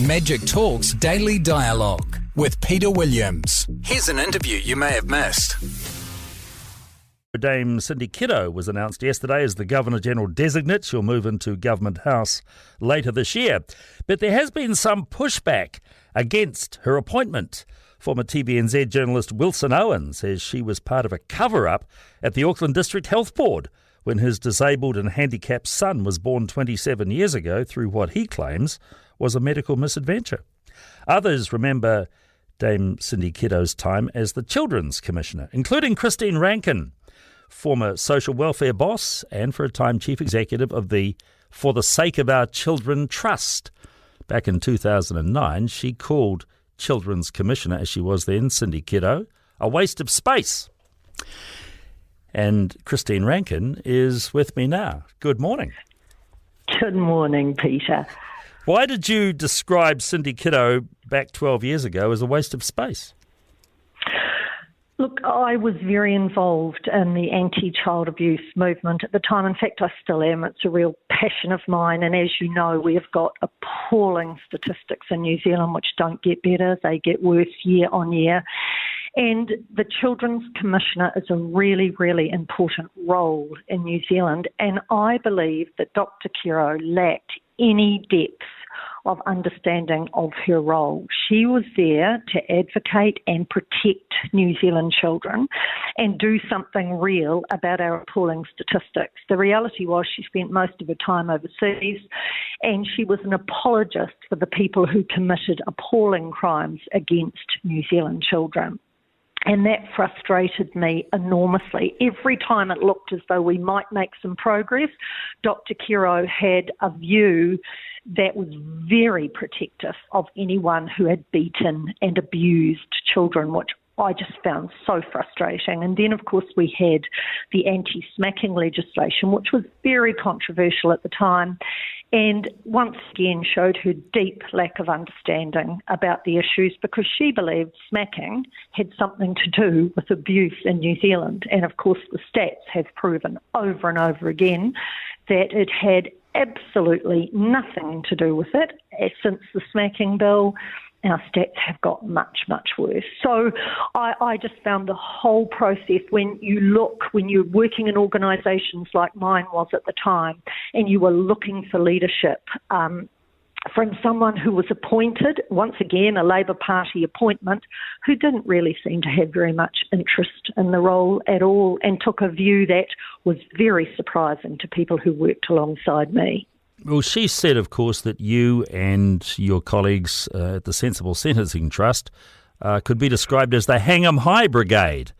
Magic Talks Daily Dialogue with Peter Williams. Here's an interview you may have missed. Dame Cindy Kiro was announced yesterday as the Governor-General designate. She'll move into Government House later this year. But there has been some pushback against her appointment. Former TVNZ journalist Wilson Owen says she was part of a cover-up at the Auckland District Health Board when his disabled and handicapped son was born 27 years ago through what he claims was a medical misadventure. Others remember Dame Cindy Kiro's time as the Children's Commissioner, including Christine Rankin, former social welfare boss and for a time chief executive of the For the Sake of Our Children Trust. Back in 2009, she called Children's Commissioner, as she was then, Cindy Kiro, a waste of space. And Christine Rankin is with me now. Good morning. Good morning, Peter. Why did you describe Cindy Kiro back 12 years ago as a waste of space? Look, I was very involved in the anti-child abuse movement at the time. In fact, I still am. It's a real passion of mine. And as you know, we have got appalling statistics in New Zealand which don't get better. They get worse year on year. And the Children's Commissioner is a really, really important role in New Zealand. And I believe that Dr. Kiro lacked any depth of understanding of her role. She was there to advocate and protect New Zealand children and do something real about our appalling statistics. The reality was she spent most of her time overseas, and she was an apologist for the people who committed appalling crimes against New Zealand children. And that frustrated me enormously. Every time it looked as though we might make some progress, Dr. Kiro had a view that was very protective of anyone who had beaten and abused children, which I just found so frustrating. And then, of course, we had the anti-smacking legislation, which was very controversial at the time, and once again showed her deep lack of understanding about the issues because she believed smacking had something to do with abuse in New Zealand. And, of course, the stats have proven over and over again that it had absolutely nothing to do with it. Since the smacking bill, our stats have got much, much worse. So I just found the whole process, when you're working in organisations like mine was at the time, and you were looking for leadership from someone who was appointed, once again a Labour Party appointment, who didn't really seem to have very much interest in the role at all and took a view that was very surprising to people who worked alongside me. Well, she said, of course, that you and your colleagues at the Sensible Sentencing Trust could be described as the Hang 'em High Brigade.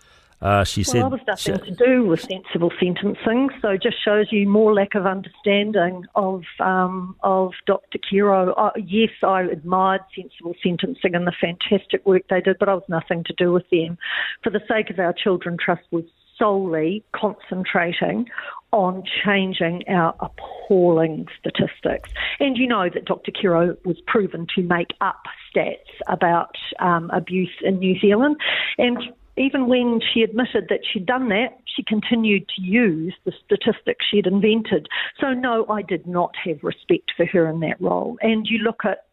She said, well, that was nothing to do with sensible sentencing, so it just shows you more lack of understanding of Dr. Kiro. Yes, I admired sensible sentencing and the fantastic work they did, but I was nothing to do with them. For the Sake of Our Children Trust was solely concentrating on changing our appalling statistics. And you know that Dr. Kiro was proven to make up stats about abuse in New Zealand. And even when she admitted that she'd done that, she continued to use the statistics she'd invented. So no, I did not have respect for her in that role. And you look at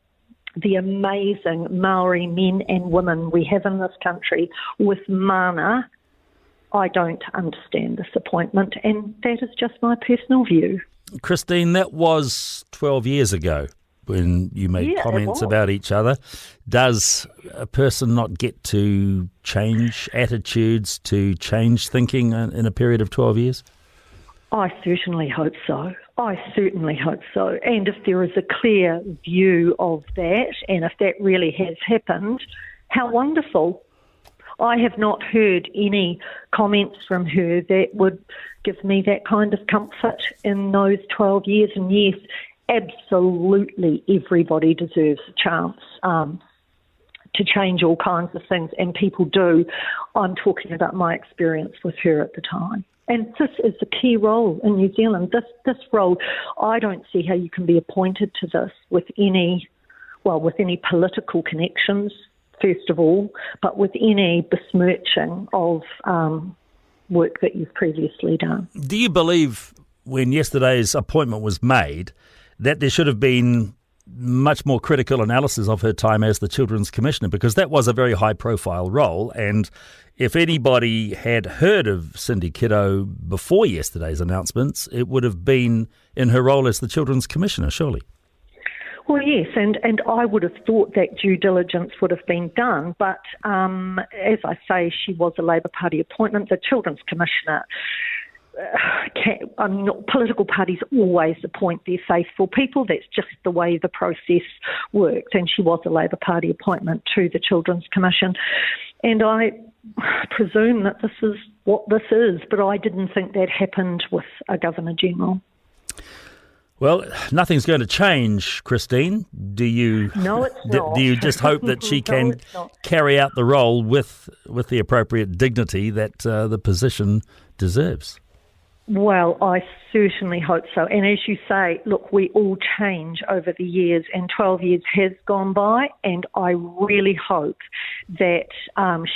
the amazing Maori men and women we have in this country with mana, I don't understand this appointment, and that is just my personal view. Christine, that was 12 years ago when you made comments about each other. Does a person not get to change attitudes, to change thinking in a period of 12 years? I certainly hope so. And if there is a clear view of that, and if that really has happened, how wonderful. I have not heard any comments from her that would give me that kind of comfort in those 12 years. And yes, absolutely everybody deserves a chance to change all kinds of things, and people do. I'm talking about my experience with her at the time. And this is a key role in New Zealand. This role, I don't see how you can be appointed to this with any political connections, first of all, but with any besmirching of work that you've previously done. Do you believe when yesterday's appointment was made that there should have been much more critical analysis of her time as the Children's Commissioner, because that was a very high-profile role. And if anybody had heard of Cindy Kiro before yesterday's announcements, it would have been in her role as the Children's Commissioner, surely. Well, yes, and I would have thought that due diligence would have been done, but as I say, she was a Labour Party appointment. The Children's Commissioner, political parties always appoint their faithful people. That's just the way the process works, and she was a Labour Party appointment to the Children's Commission. And I presume that this is what this is, but I didn't think that happened with a Governor-General. Well, nothing's going to change, Christine. Do you? No, it's not. Do you just hope that she can carry out the role with the appropriate dignity that the position deserves? Well, I certainly hope so. And as you say, look, we all change over the years, and 12 years has gone by, and I really hope that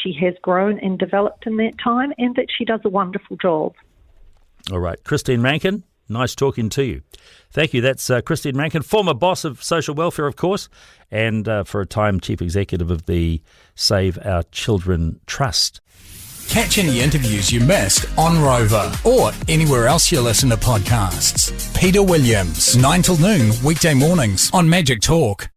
she has grown and developed in that time, and that she does a wonderful job. All right. Christine Rankin, nice talking to you. Thank you. That's Christine Rankin, former boss of social welfare, of course, and for a time Chief Executive of the Save Our Children Trust. Catch any interviews you missed on Rover or anywhere else you listen to podcasts. Peter Williams, 9 till noon, weekday mornings on Magic Talk.